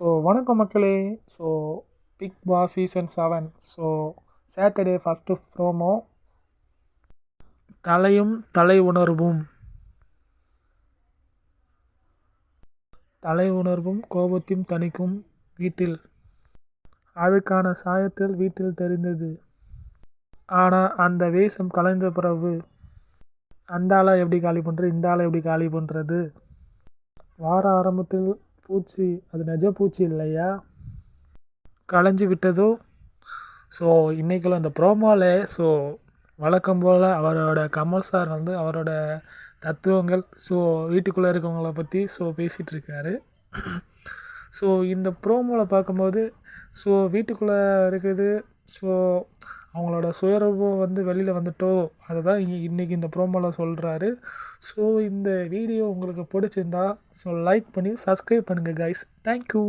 வணக்கம் மக்களே. So Bigg Boss season 7. Saturday first promo. தலையும் தலை உணர்வும். தலை உணர்வும் கோபத்தையும் தணிக்கும் வீட்டில். அதுக்கான சாயத்தில் வீட்டில் தெரிந்தது. ஆனால் அந்த வேஷம் கலைந்த பிறகு அந்த ஆளை எப்படி காலி பண்ணுறது, இந்த ஆளை எப்படி காலி பண்ணுறது. வார ஆரம்பத்தில் பூச்சி, அது நிஜ பூச்சி இல்லையா, களைஞ்சி விட்டதோ. இன்றைக்குள்ள அந்த ப்ரோமோவில் வழக்கம் போல் அவரோட கமல் சார் அவரோட தத்துவங்கள் வீட்டுக்குள்ளே இருக்கவங்கள பற்றி பேசிகிட்ருக்காரு. இந்த ப்ரோமோவில் பார்க்கும்போது வீட்டுக்குள்ளே இருக்குது. அவங்களோட சுயரூபம் வெளியில் வந்துட்டோ, அதை தான் இன்றைக்கி இந்த ப்ரோமோவில் சொல்கிறாரு. இந்த வீடியோ உங்களுக்கு பிடிச்சிருந்தா லைக் பண்ணி சப்ஸ்கிரைப் பண்ணுங்கள் கைஸ். தேங்க்யூ.